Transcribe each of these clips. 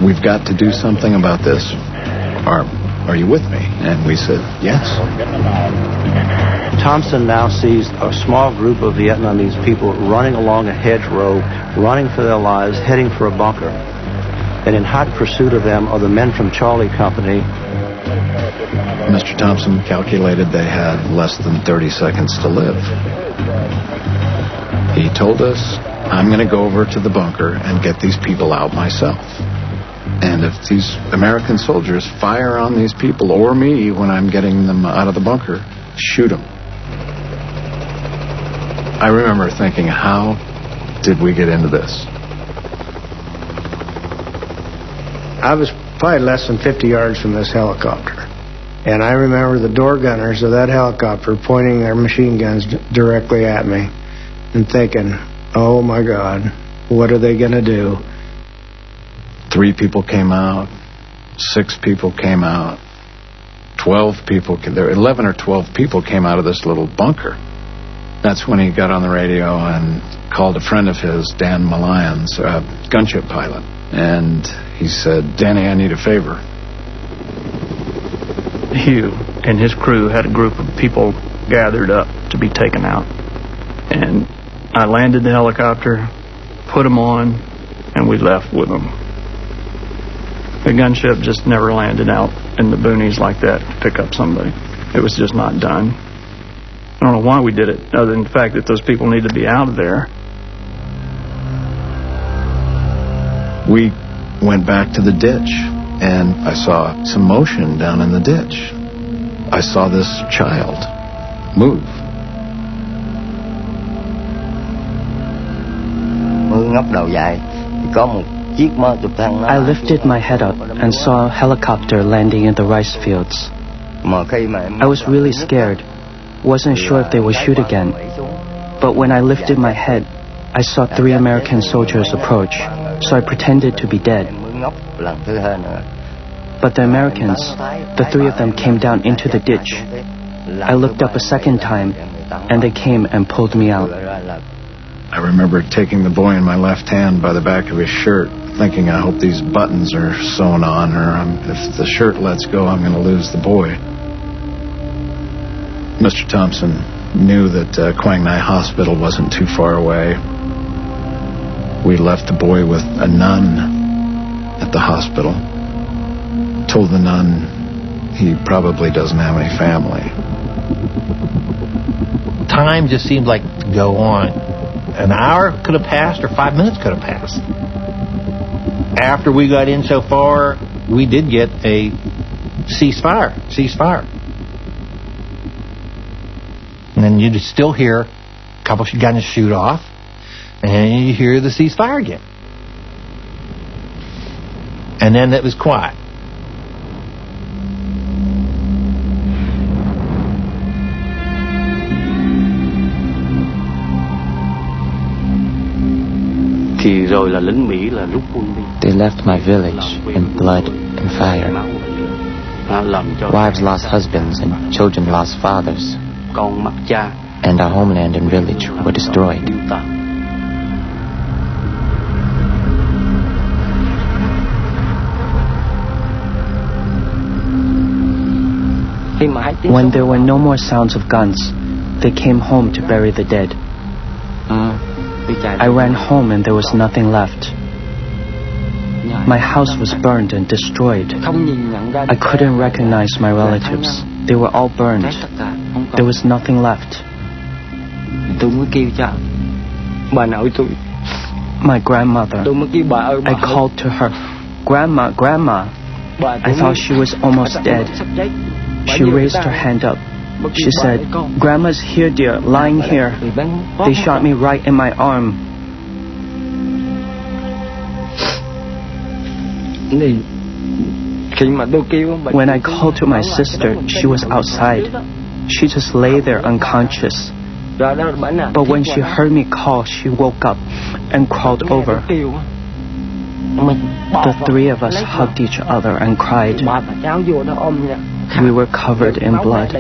we've got to do something about this. Are you with me? And we said, yes. Thompson now sees a small group of Vietnamese people running along a hedgerow, running for their lives, heading for a bunker. And in hot pursuit of them are the men from Charlie Company. Mr. Thompson calculated they had less than 30 seconds to live. He told us, I'm going to go over to the bunker and get these people out myself. And if these American soldiers fire on these people or me when I'm getting them out of the bunker, shoot them. I remember thinking, how did we get into this? I was probably less than 50 yards from this helicopter. And I remember the door gunners of that helicopter pointing their machine guns directly at me and thinking, oh my God, what are they going to do? 3 people came out, 6 people came out, 12 people, there were 11 or 12 people came out of this little bunker. That's when he got on the radio and called a friend of his, Dan MYLAI, a gunship pilot. And he said, Danny, I need a favor. Hugh and his crew had a group of people gathered up to be taken out. And I landed the helicopter, put them on, and we left with them. The gunship just never landed out in the boonies like that to pick up somebody. It was just not done. I don't know why we did it, other than the fact that those people need to be out of there. We went back to the ditch, and I saw some motion down in the ditch. I saw this child move. I lifted my head up and saw a helicopter landing in the rice fields. I was really scared. Wasn't sure if they would shoot again. But when I lifted my head, I saw 3 American soldiers approach, so I pretended to be dead. But the Americans, the 3 of them came down into the ditch. I looked up a second time, and they came and pulled me out. I remember taking the boy in my left hand by the back of his shirt, thinking, I hope these buttons are sewn on, or if the shirt lets go, I'm going to lose the boy. Mr. Thompson knew that Quang Ngai Hospital wasn't too far away. We left the boy with a nun at the hospital. Told the nun he probably doesn't have any family. Time just seemed like to go on. An hour could have passed, or 5 minutes could have passed. After we got in so far, we did get a ceasefire. And then you'd still hear a couple of guns shoot off, and you hear the ceasefire again. And then it was quiet. They left my village in blood and fire. Wives lost husbands and children lost fathers. And our homeland and village were destroyed. When there were no more sounds of guns, they came home to bury the dead. I ran home and there was nothing left. My house was burned and destroyed. I couldn't recognize my relatives. They were all burned. There was nothing left. My grandmother. I called to her, Grandma, Grandma. I thought she was almost dead. She raised her hand up. She said, Grandma's here, dear, lying here. They shot me right in my arm. When I called to my sister, she was outside. She just lay there unconscious. But when she heard me call, she woke up and crawled over. The 3 of us hugged each other and cried. We were covered in blood.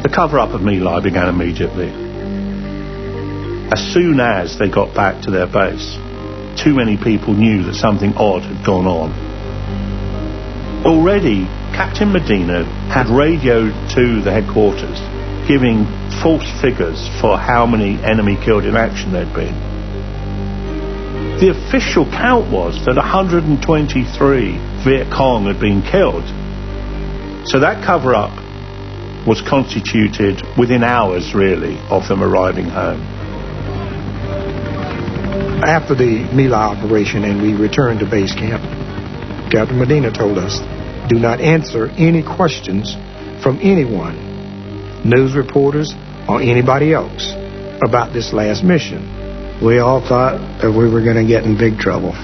The cover-up of MYLAI began immediately. As soon as they got back to their base, too many people knew that something odd had gone on. Already, Captain Medina had radioed to the headquarters, giving false figures for how many enemy killed in action there'd been. The official count was that 123 Viet Cong had been killed. So that cover-up was constituted within hours, really, of them arriving home. After the MYLAI operation and we returned to base camp, Captain Medina told us, do not answer any questions from anyone, news reporters or anybody else, about this last mission. We all thought that we were going to get in big trouble.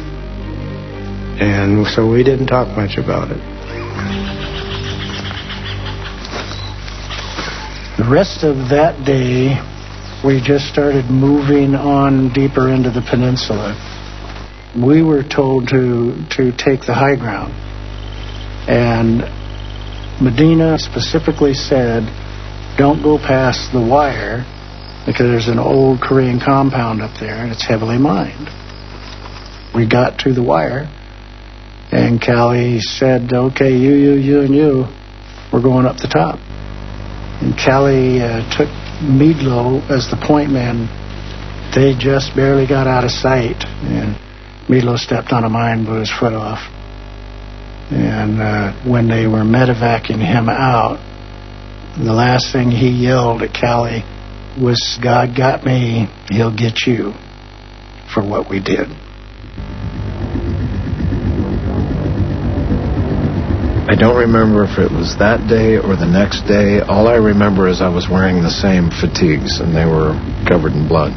And so we didn't talk much about it. The rest of that day, we just started moving on deeper into the peninsula. We were told to take the high ground. And Medina specifically said, don't go past the wire because there's an old Korean compound up there and it's heavily mined. We got to the wire and Callie said, okay, you and you, we're going up the top. And Callie took MYLAI as the point man. They just barely got out of sight, and MYLAI stepped on a mine, blew his foot off. And when they were medevacing him out, the last thing he yelled at Callie was, God got me, he'll get you, for what we did. I don't remember if it was that day or the next day. All I remember is I was wearing the same fatigues, and they were covered in blood.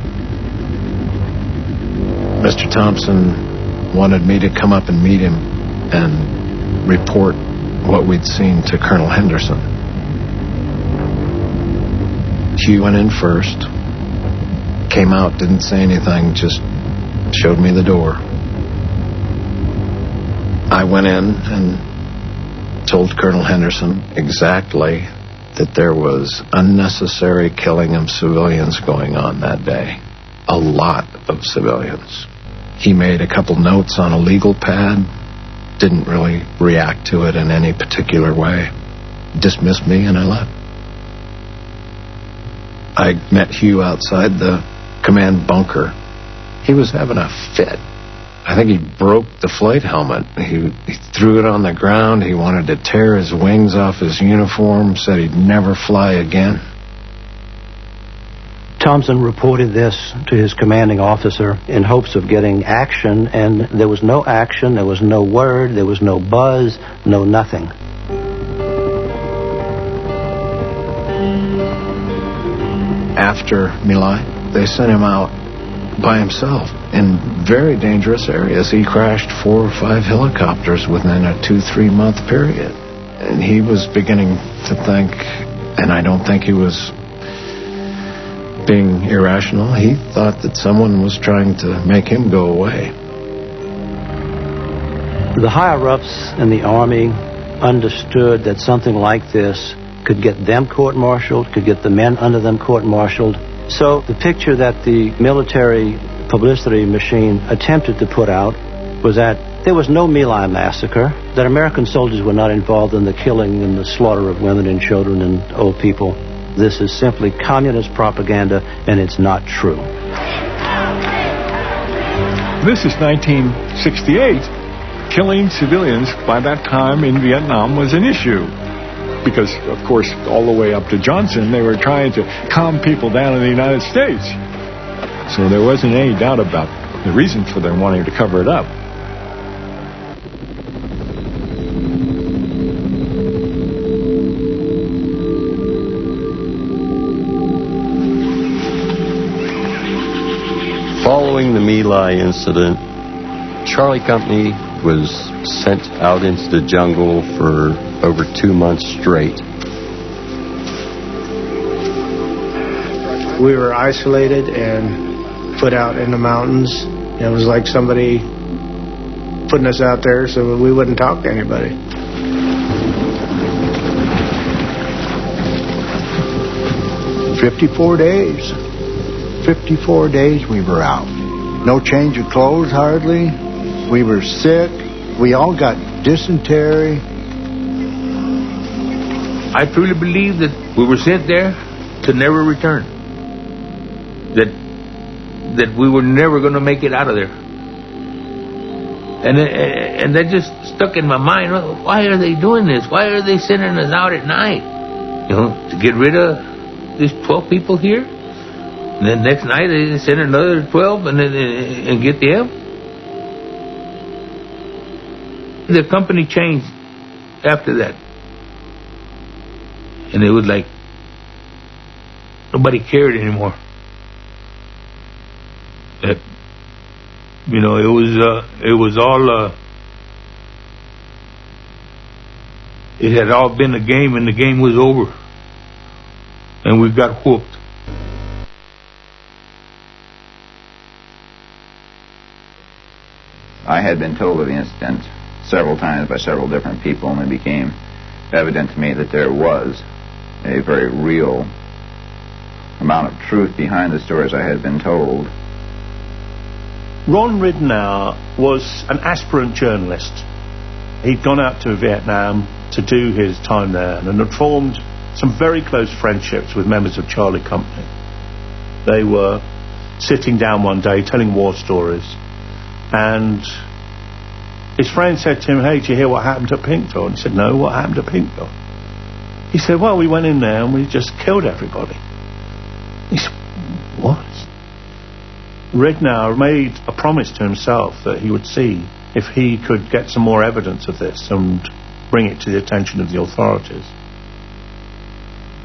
Mr. Thompson wanted me to come up and meet him and report what we'd seen to Colonel Henderson. Hugh went in first, came out, didn't say anything, just showed me the door. I went in and told Colonel Henderson exactly that there was unnecessary killing of civilians going on that day. A lot of civilians. He made a couple notes on a legal pad, didn't really react to it in any particular way. Dismissed me and I left. I met Hugh outside the command bunker. He was having a fit. I think he broke the flight helmet. He threw it on the ground. He wanted to tear his wings off his uniform, said he'd never fly again. Thompson reported this to his commanding officer in hopes of getting action, and there was no action, there was no word, there was no buzz, no nothing. After MYLAI, they sent him out by himself in very dangerous areas. He crashed 4 or 5 helicopters within a 2-3 month period. And he was beginning to think, and I don't think he was being irrational, he thought that someone was trying to make him go away. The higher-ups in the Army understood that something like this could get them court-martialed, could get the men under them court-martialed. So the picture that the military publicity machine attempted to put out was that there was no MYLAI massacre, that American soldiers were not involved in the killing and the slaughter of women and children and old people. This is simply communist propaganda, and it's not true. This is 1968. Killing civilians by that time in Vietnam was an issue. Because, of course, all the way up to Johnson, they were trying to calm people down in the United States. So there wasn't any doubt about the reason for them wanting to cover it up. Following the MYLAI incident, Charlie Company was sent out into the jungle for over 2 months straight. We were isolated and put out in the mountains. It was like somebody putting us out there so we wouldn't talk to anybody. 54 days. 54 days we were out. No change of clothes hardly. We were sick. We all got dysentery. I truly believe that we were sent there to never return. That we were never going to make it out of there. And that just stuck in my mind. Why are they doing this? Why are they sending us out at night? You know, to get rid of these 12 people here? And then next night they send another 12 and get them? The company changed after that. And it was like nobody cared anymore. That, you know, it was all it had all been a game, and the game was over, and we got whooped. I had been told of the incident several times by several different people, and it became evident to me that there was a very real amount of truth behind the stories I had been told. Ron Ridnour was an aspirant journalist. He'd gone out to Vietnam to do his time there and had formed some very close friendships with members of Charlie Company. They were sitting down one day telling war stories, and his friend said to him, "Hey, did you hear what happened at Pinkville?" And he said, "No, what happened at Pinkville?" He said, "Well, we went in there and we just killed everybody." He said, "What?" Ridnour made a promise to himself that he would see if he could get some more evidence of this and bring it to the attention of the authorities.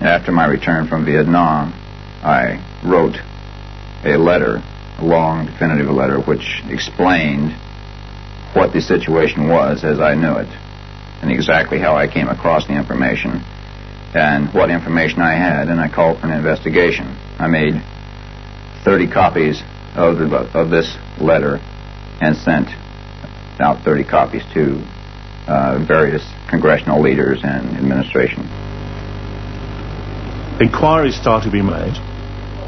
After my return from Vietnam, I wrote a letter, a long, definitive letter, which explained what the situation was as I knew it, and exactly how I came across the information, and what information I had, and I called for an investigation. I made 30 copies of this letter and sent out 30 copies to various congressional leaders and administration. Inquiries started to be made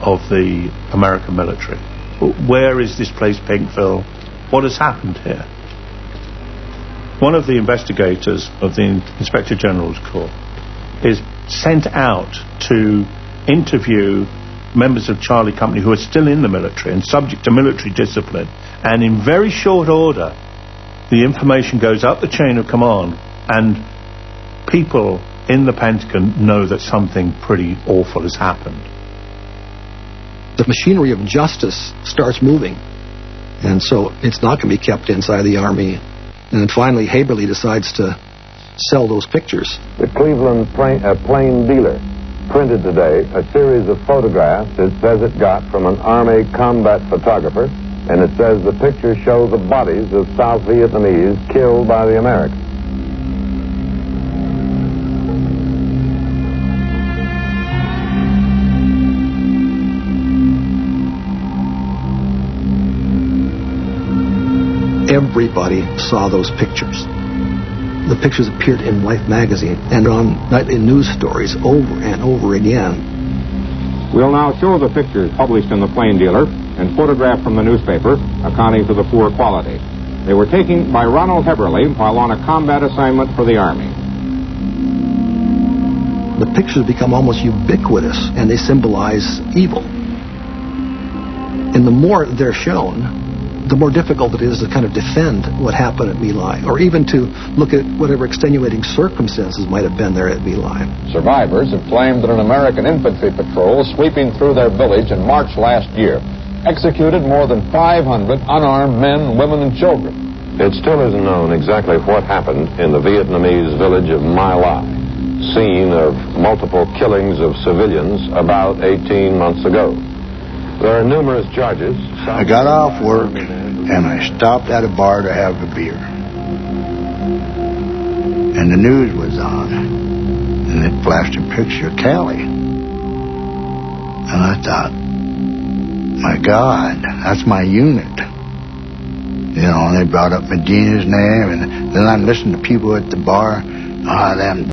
of the American military. Where is this place, Pinkville? What has happened here? One of the investigators of the Inspector General's Corps is sent out to interview members of Charlie Company who are still in the military and subject to military discipline, and in very short order the information goes up the chain of command, and people in the Pentagon know that something pretty awful has happened. The machinery of justice starts moving, and so it's not going to be kept inside the Army. And then finally Haberly decides to sell those pictures. The Cleveland plain dealer printed today a series of photographs it says it got from an Army combat photographer, and it says the pictures show the bodies of South Vietnamese killed by the Americans. Everybody saw those pictures. The pictures appeared in Life magazine and on nightly news stories over and over again. We'll now show the pictures published in the Plain Dealer and photographed from the newspaper, accounting for the poor quality. They were taken by Ronald Heberly while on a combat assignment for the Army. The pictures become almost ubiquitous, and they symbolize evil. And the more they're shown, the more difficult it is to kind of defend what happened at My Lai, or even to look at whatever extenuating circumstances might have been there at My Lai. Survivors have claimed that an American infantry patrol sweeping through their village in March last year executed more than 500 unarmed men, women, and children. It still isn't known exactly what happened in the Vietnamese village of My Lai, scene of multiple killings of civilians about 18 months ago. There are numerous charges. I got off work and I stopped at a bar to have a beer. And the news was on, and it flashed a picture of Callie. And I thought, my God, that's my unit. You know, and they brought up Medina's name, and then I listened to people at the bar, them